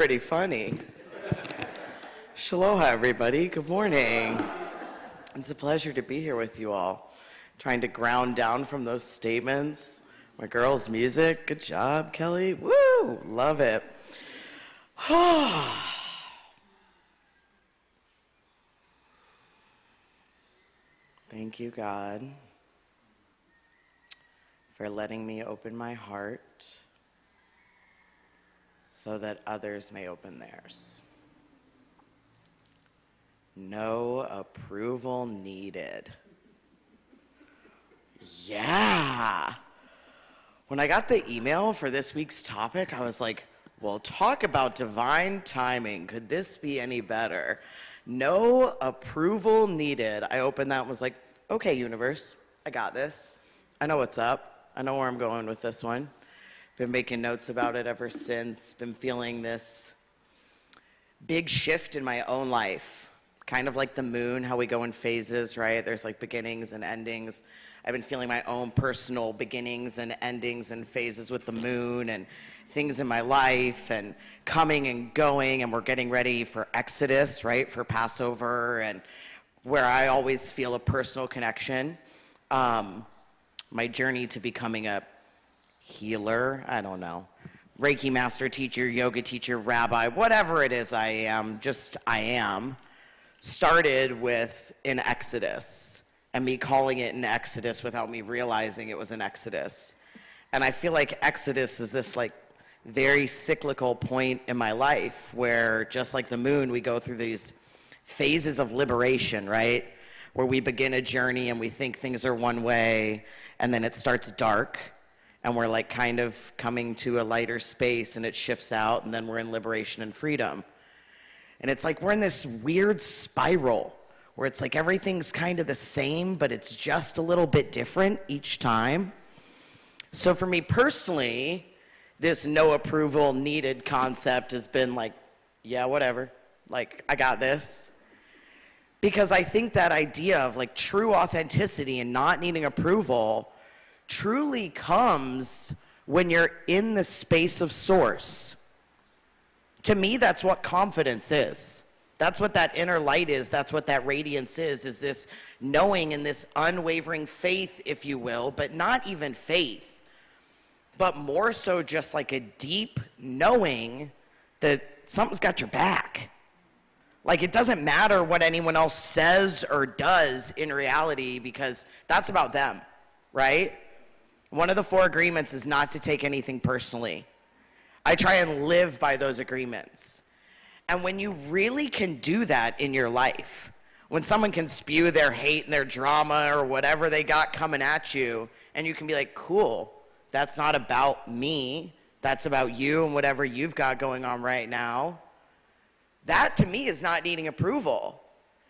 Pretty funny. Shaloha, everybody. Good morning. It's a pleasure to be here with you all. Trying to ground down from those statements. My girl's music. Good job, Kelly. Woo! Love it. Thank you, God, for letting me open my heart so that others may open theirs. No approval needed. Yeah. When I got the email for this week's topic, I was like, well, talk about divine timing. Could this be any better? No approval needed. I opened that and was like, okay, universe, I got this. I know what's up. I know where I'm going with this one. Been making notes about it ever since. Been feeling this big shift in my own life. Kind of like the moon, how we go in phases, right? There's like beginnings and endings. I've been feeling my own personal beginnings and endings and phases with the moon and things in my life and coming and going, and we're getting ready for Exodus, right? For Passover, and where I always feel a personal connection. My journey to becoming a healer, I don't know, Reiki master, teacher, yoga teacher, rabbi, whatever it is I am, started with an Exodus, and me calling it an Exodus without me realizing it was an Exodus. And I feel like Exodus is this like very cyclical point in my life where, just like the moon, we go through these phases of liberation, right? Where we begin a journey and we think things are one way, and then it starts dark, and we're like kind of coming to a lighter space, and it shifts out, and then we're in liberation and freedom. And it's like we're in this weird spiral where it's like everything's kind of the same, but it's just a little bit different each time. So for me personally, this no approval needed concept has been like, yeah, whatever. Like, I got this. Because I think that idea of like true authenticity and not needing approval truly comes when you're in the space of source. To me, that's what confidence is. That's what that inner light is. That's what that radiance is this knowing and this unwavering faith, if you will, but not even faith, but more so just like a deep knowing that something's got your back. Like, it doesn't matter what anyone else says or does in reality, because that's about them, right? One of the 4 agreements is not to take anything personally. I try and live by those agreements. And when you really can do that in your life, when someone can spew their hate and their drama or whatever they got coming at you, and you can be like, cool, that's not about me, that's about you and whatever you've got going on right now. That, to me, is not needing approval,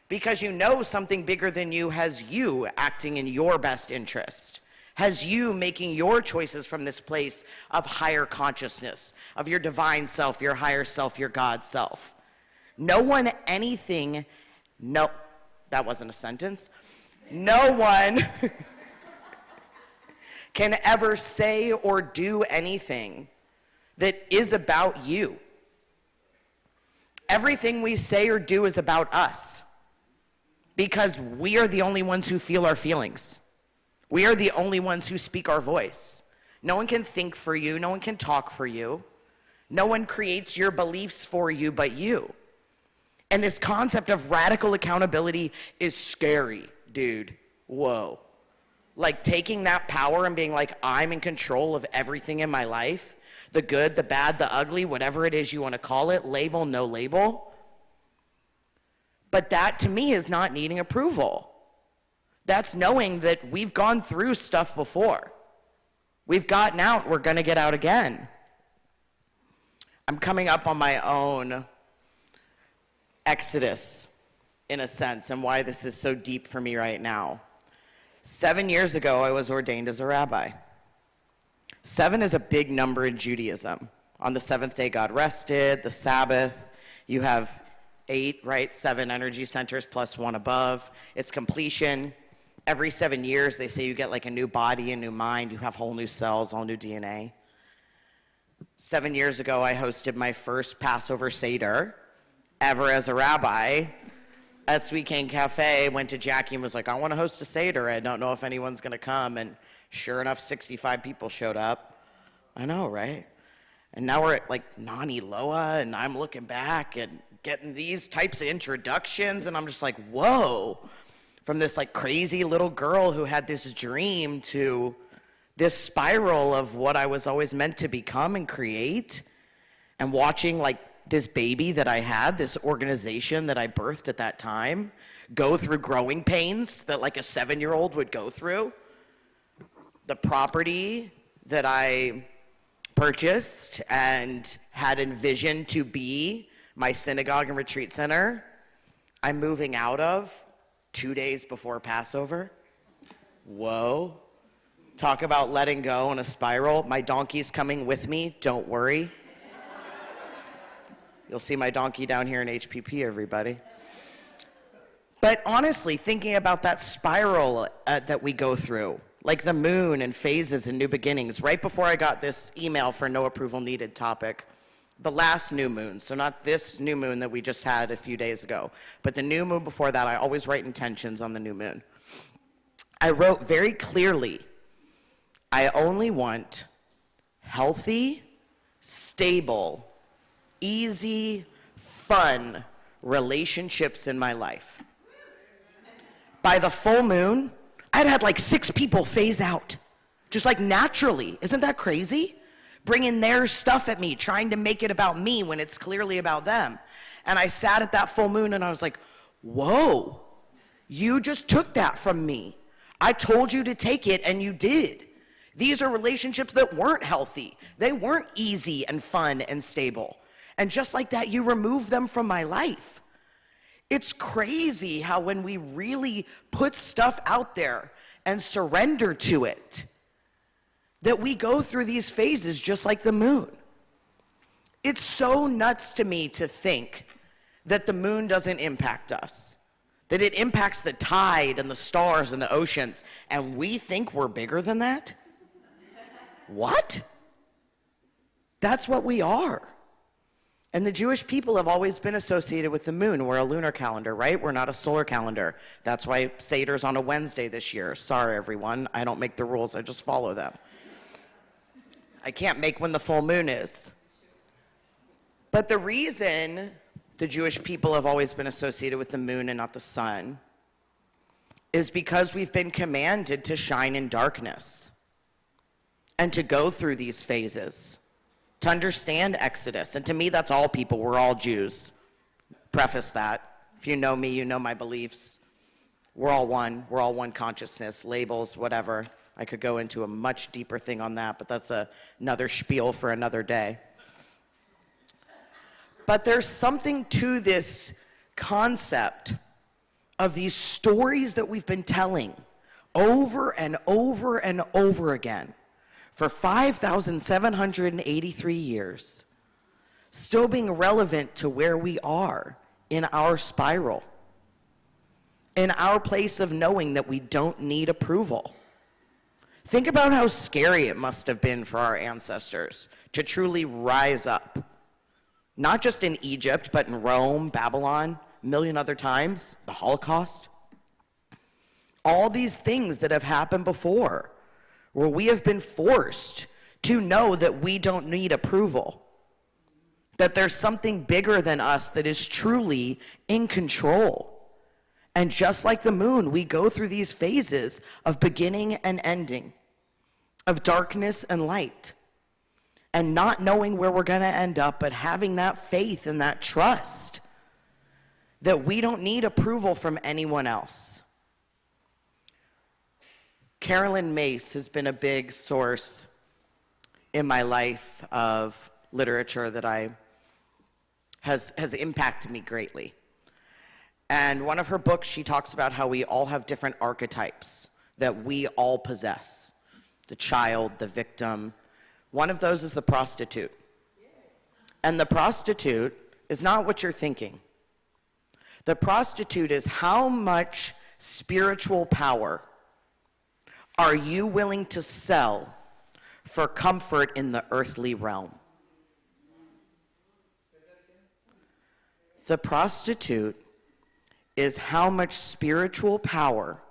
because you know something bigger than you has you acting in your best interest, has you making your choices from this place of higher consciousness, of your divine self, your higher self, your God self. No one, anything, no, that wasn't a sentence. No one can ever say or do anything that is about you. Everything we say or do is about us, because we are the only ones who feel our feelings. We are the only ones who speak our voice. No one can think for you. No one can talk for you. No one creates your beliefs for you but you. And this concept of radical accountability is scary, dude. Whoa. Like, taking that power and being like, I'm in control of everything in my life. The good, the bad, the ugly, whatever it is you want to call it, label, no label. But that, to me, is not needing approval. That's knowing that we've gone through stuff before. We've gotten out, we're going to get out again. I'm coming up on my own exodus, in a sense, and why this is so deep for me right now. 7 years ago, I was ordained as a rabbi. 7 is a big number in Judaism. On the 7th day, God rested, the Sabbath. You have 8, right? 7 energy centers plus 1 above. It's completion. Every 7 years, they say you get like a new body, a new mind. You have whole new cells, all new DNA. 7 years ago, I hosted my first Passover Seder ever as a rabbi at Sweet Cane Cafe. Went to Jackie and was like, I want to host a Seder. I don't know if anyone's going to come. And sure enough, 65 people showed up. I know, right? And now we're at like Nani Loa, and I'm looking back and getting these types of introductions, and I'm just like, whoa. From this like crazy little girl who had this dream to this spiral of what I was always meant to become and create, and watching like this baby that I had, this organization that I birthed at that time, go through growing pains that like a 7-year-old would go through. The property that I purchased and had envisioned to be my synagogue and retreat center, I'm moving out of 2 days before Passover. Whoa. Talk about letting go on a spiral. My donkey's coming with me, don't worry. You'll see my donkey down here in HPP, everybody. But honestly, thinking about that spiral that we go through, like the moon and phases and new beginnings, right before I got this email for no approval needed topic, the last new moon, so not this new moon that we just had a few days ago, but the new moon before that, I always write intentions on the new moon. I wrote very clearly, I only want healthy, stable, easy, fun relationships in my life. By the full moon, I'd had like 6 people phase out, just like naturally. Isn't that crazy? Bringing their stuff at me, trying to make it about me when it's clearly about them. And I sat at that full moon and I was like, whoa, you just took that from me. I told you to take it and you did. These are relationships that weren't healthy. They weren't easy and fun and stable. And just like that, you removed them from my life. It's crazy how when we really put stuff out there and surrender to it, that we go through these phases just like the moon. It's so nuts to me to think that the moon doesn't impact us, that it impacts the tide and the stars and the oceans, and we think we're bigger than that? What? That's what we are. And the Jewish people have always been associated with the moon. We're a lunar calendar, right? We're not a solar calendar. That's why Seder's on a Wednesday this year. Sorry, everyone. I don't make the rules. I just follow them. I can't make when the full moon is. But the reason the Jewish people have always been associated with the moon and not the sun is because we've been commanded to shine in darkness and to go through these phases, to understand Exodus. And to me, that's all people. We're all Jews. Preface that. If you know me, you know my beliefs. We're all one. We're all one consciousness, labels, whatever. I could go into a much deeper thing on that, but that's another spiel for another day. But there's something to this concept of these stories that we've been telling over and over and over again for 5,783 years, still being relevant to where we are in our spiral, in our place of knowing that we don't need approval. Think about how scary it must have been for our ancestors to truly rise up, not just in Egypt, but in Rome, Babylon, a million other times, the Holocaust. All these things that have happened before, where we have been forced to know that we don't need approval, that there's something bigger than us that is truly in control. And just like the moon, we go through these phases of beginning and ending, of darkness and light, and not knowing where we're going to end up, but having that faith and that trust that we don't need approval from anyone else. Carolyn Mace has been a big source in my life of literature that has impacted me greatly. And one of her books, she talks about how we all have different archetypes that we all possess. The child, the victim. One of those is the prostitute. And the prostitute is not what you're thinking. The prostitute is how much spiritual power are you willing to sell for comfort in the earthly realm? The prostitute is how much spiritual power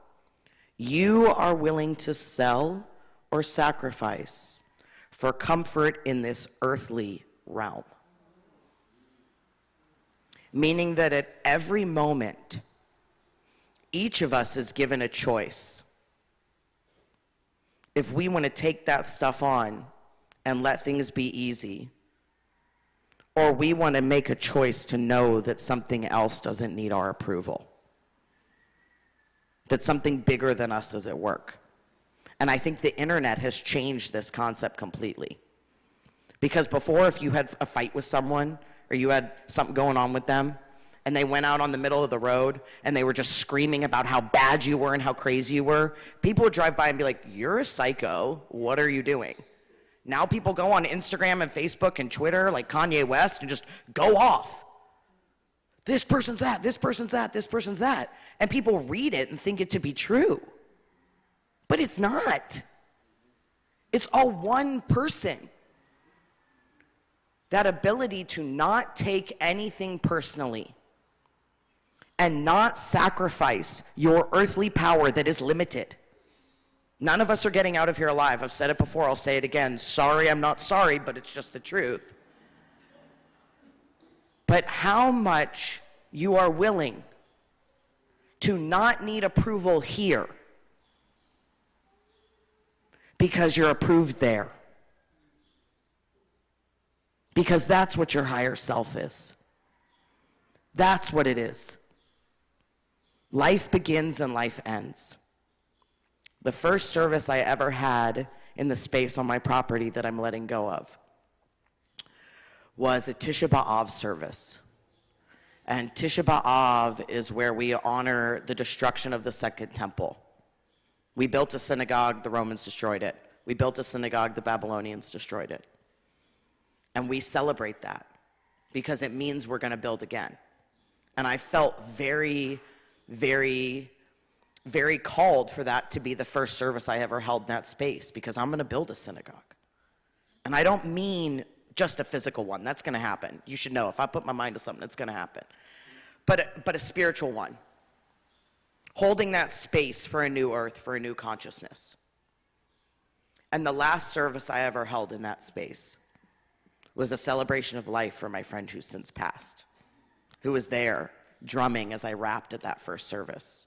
you are willing to sell or sacrifice for comfort in this earthly realm. Meaning that at every moment, each of us is given a choice. If we want to take that stuff on and let things be easy, or we want to make a choice to know that something else doesn't need our approval, that something bigger than us is at work. And I think the internet has changed this concept completely. Because before, if you had a fight with someone, or you had something going on with them, and they went out on the middle of the road, and they were just screaming about how bad you were and how crazy you were, people would drive by and be like, "You're a psycho, what are you doing?" Now people go on Instagram and Facebook and Twitter, like Kanye West, and just go off. This person's that, this person's that, this person's that. And people read it and think it to be true. But it's not. It's all one person. That ability to not take anything personally and not sacrifice your earthly power that is limited. None of us are getting out of here alive. I've said it before, I'll say it again. Sorry, I'm not sorry, but it's just the truth. But how much you are willing to not need approval here because you're approved there. Because that's what your higher self is. That's what it is. Life begins and life ends. The first service I ever had in the space on my property that I'm letting go of was a Tisha B'Av service. And Tisha B'Av is where we honor the destruction of the Second Temple. We built a synagogue, the Romans destroyed it. We built a synagogue, the Babylonians destroyed it. And we celebrate that because it means we're going to build again. And I felt very, very, very called for that to be the first service I ever held in that space, because I'm going to build a synagogue. And I don't mean just a physical one. That's going to happen. You should know, if I put my mind to something, it's going to happen. But a spiritual one. Holding that space for a new earth, for a new consciousness. And the last service I ever held in that space was a celebration of life for my friend who's since passed, who was there drumming as I rapped at that first service,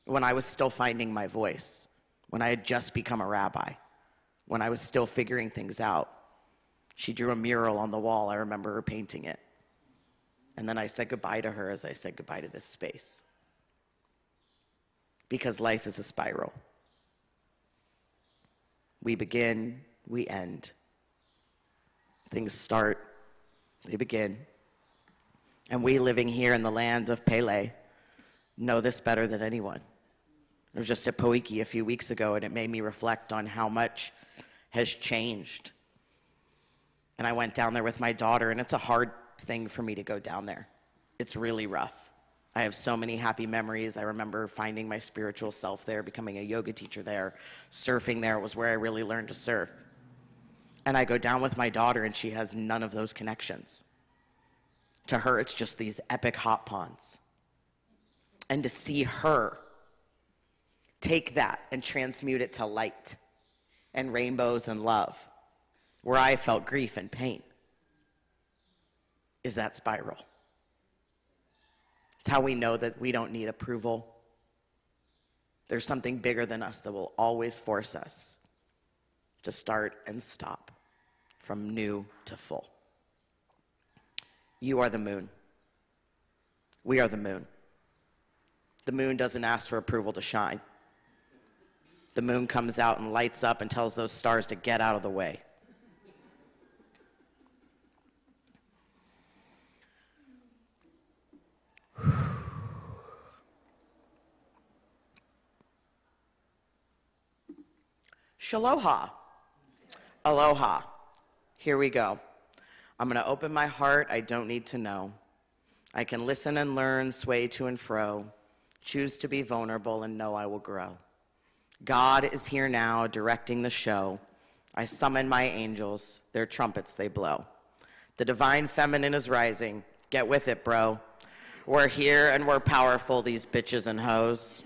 when I was still finding my voice, when I had just become a rabbi, when I was still figuring things out. She drew a mural on the wall. I remember her painting it. And then I said goodbye to her as I said goodbye to this space. Because life is a spiral. We begin, we end. Things start, they begin. And we living here in the land of Pele know this better than anyone. I was just at Poiki a few weeks ago, and it made me reflect on how much has changed. And I went down there with my daughter, and it's a hard thing for me to go down there. It's really rough. I have so many happy memories. I remember finding my spiritual self there, becoming a yoga teacher there, surfing there was where I really learned to surf. And I go down with my daughter, and she has none of those connections. To her, it's just these epic hot ponds. And to see her take that and transmute it to light and rainbows and love, where I felt grief and pain, is that spiral. It's how we know that we don't need approval. There's something bigger than us that will always force us to start and stop, from new to full. You are the moon. We are the moon. The moon doesn't ask for approval to shine. The moon comes out and lights up and tells those stars to get out of the way. Shaloha. Aloha. Here we go. I'm going to open my heart. I don't need to know. I can listen and learn, sway to and fro, choose to be vulnerable and know I will grow. God is here now, directing the show. I summon my angels, their trumpets they blow. The divine feminine is rising. Get with it, bro. We're here and we're powerful, these bitches and hoes,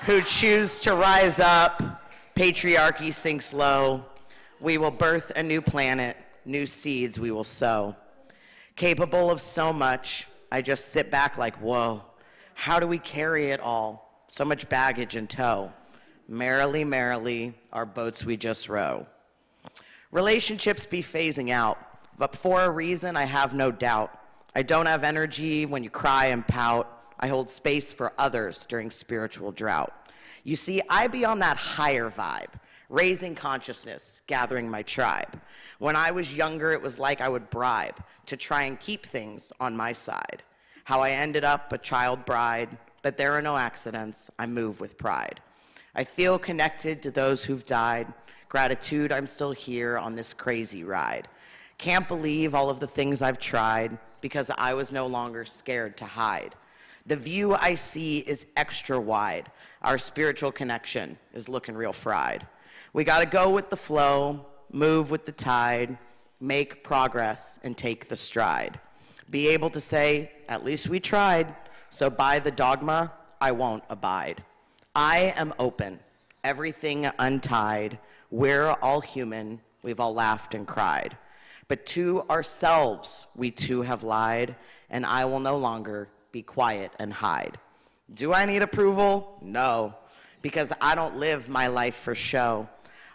who choose to rise up. Patriarchy sinks low. We will birth a new planet, new seeds we will sow. Capable of so much, I just sit back like, whoa, how do we carry it all? So much baggage in tow. Merrily, merrily, our boats we just row. Relationships be phasing out, but for a reason I have no doubt. I don't have energy when you cry and pout. I hold space for others during spiritual drought. You see, I be on that higher vibe, raising consciousness, gathering my tribe. When I was younger, it was like I would bribe to try and keep things on my side. How I ended up a child bride, but there are no accidents. I move with pride. I feel connected to those who've died. Gratitude, I'm still here on this crazy ride. Can't believe all of the things I've tried because I was no longer scared to hide. The view I see is extra wide. Our spiritual connection is looking real fried. We gotta go with the flow, move with the tide, make progress and take the stride. Be able to say, at least we tried, so by the dogma, I won't abide. I am open, everything untied. We're all human, we've all laughed and cried. But to ourselves we too have lied, and I will no longer be quiet and hide. Do I need approval? No, because I don't live my life for show.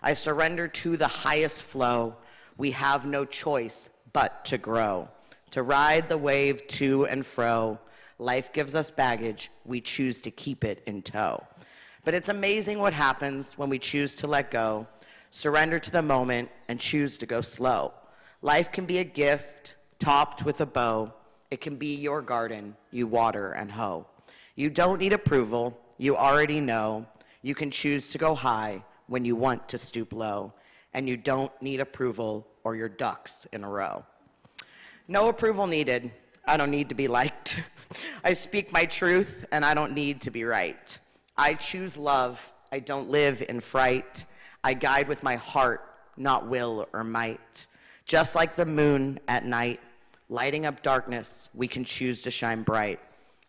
I surrender to the highest flow. We have no choice but to grow, to ride the wave to and fro. Life gives us baggage, we choose to keep it in tow. But it's amazing what happens when we choose to let go, surrender to the moment, and choose to go slow. Life can be a gift topped with a bow. It can be your garden you water and hoe. You don't need approval, you already know. You can choose to go high when you want to stoop low. And you don't need approval or your ducks in a row. No approval needed. I don't need to be liked. I speak my truth and I don't need to be right. I choose love. I don't live in fright. I guide with my heart, not will or might. Just like the moon at night, lighting up darkness, we can choose to shine bright.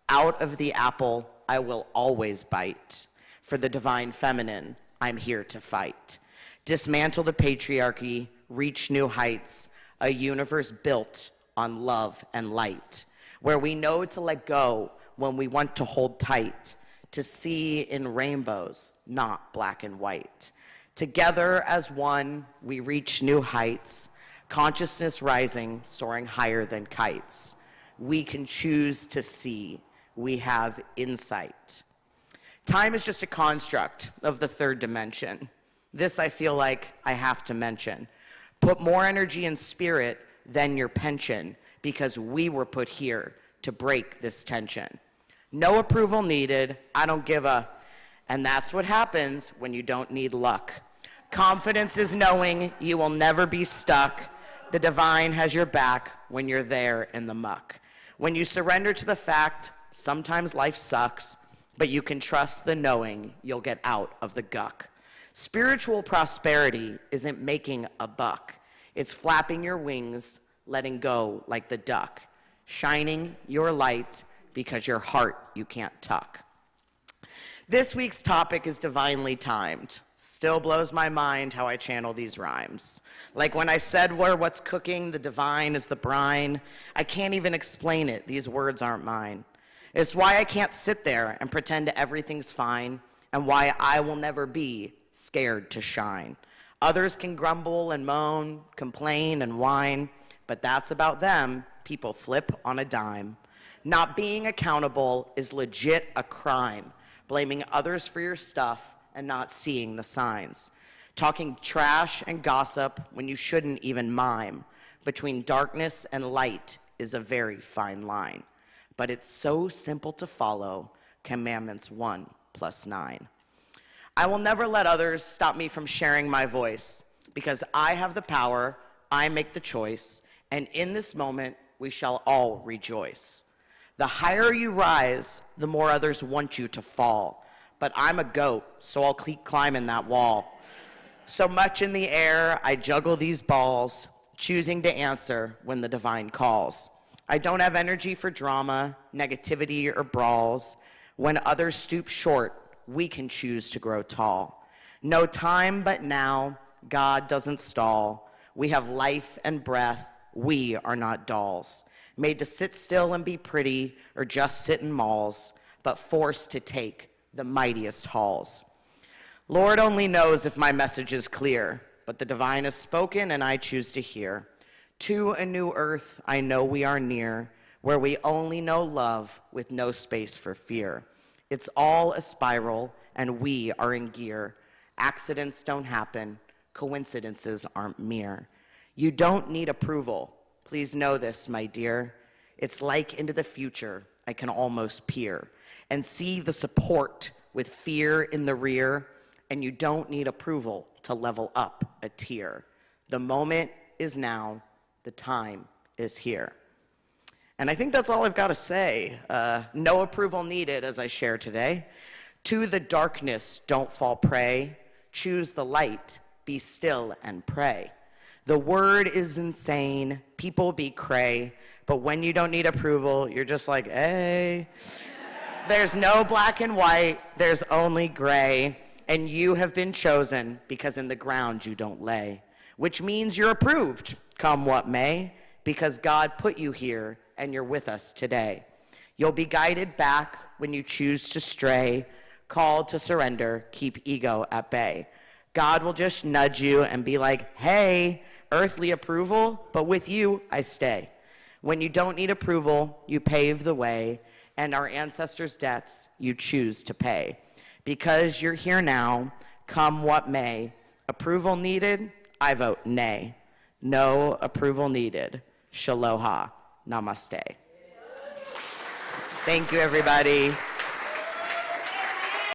Out of the apple, I will always bite. For the divine feminine, I'm here to fight. Dismantle the patriarchy, reach new heights, a universe built on love and light, where we know to let go when we want to hold tight, to see in rainbows, not black and white. Together as one, we reach new heights, consciousness rising, soaring higher than kites. We can choose to see. We have insight. Time is just a construct of the third dimension. This I feel like I have to mention. Put more energy and spirit than your pension, because we were put here to break this tension. No approval needed, I don't give a, and that's what happens when you don't need luck. Confidence is knowing you will never be stuck. The divine has your back when you're there in the muck. When you surrender to the fact, sometimes life sucks, but you can trust the knowing you'll get out of the guck. Spiritual prosperity isn't making a buck. It's flapping your wings, letting go like the duck, shining your light because your heart you can't tuck. This week's topic is divinely timed. Still blows my mind how I channel these rhymes. Like when I said what's cooking, the divine is the brine. I can't even explain it. These words aren't mine. It's why I can't sit there and pretend everything's fine, and why I will never be scared to shine. Others can grumble and moan, complain and whine, but that's about them. People flip on a dime. Not being accountable is legit a crime. Blaming others for your stuff and not seeing the signs. Talking trash and gossip when you shouldn't even mime. Between darkness and light is a very fine line. But it's so simple to follow, Commandments 1 + 9. I will never let others stop me from sharing my voice, because I have the power, I make the choice, and in this moment we shall all rejoice. The higher you rise, the more others want you to fall. But I'm a goat, so I'll keep climbing that wall. So much in the air, I juggle these balls, choosing to answer when the divine calls. I don't have energy for drama, negativity, or brawls. When others stoop short, we can choose to grow tall. No time but now, God doesn't stall. We have life and breath, we are not dolls. Made to sit still and be pretty, or just sit in malls, but forced to take the mightiest halls. Lord only knows if my message is clear, but the divine is spoken and I choose to hear. To a new earth I know we are near, where we only know love with no space for fear. It's all a spiral and we are in gear. Accidents don't happen, coincidences aren't mere. You don't need approval, please know this, my dear. It's like into the future I can almost peer and see the support with fear in the rear, and you don't need approval to level up a tier. The moment is now, the time is here. And I think that's all I've got to say. No approval needed, as I share today. To the darkness, don't fall prey. Choose the light, be still and pray. The word is insane, people be cray, but when you don't need approval, you're just like, hey. There's no black and white, there's only gray, and you have been chosen because in the ground you don't lay, which means you're approved, come what may, because God put you here and you're with us today. You'll be guided back when you choose to stray, called to surrender, keep ego at bay. God will just nudge you and be like, hey, earthly approval, but with you I stay. When you don't need approval, you pave the way, and our ancestors' debts you choose to pay. Because you're here now, come what may. Approval needed, I vote nay. No approval needed. Shaloha. Namaste. Thank you, everybody.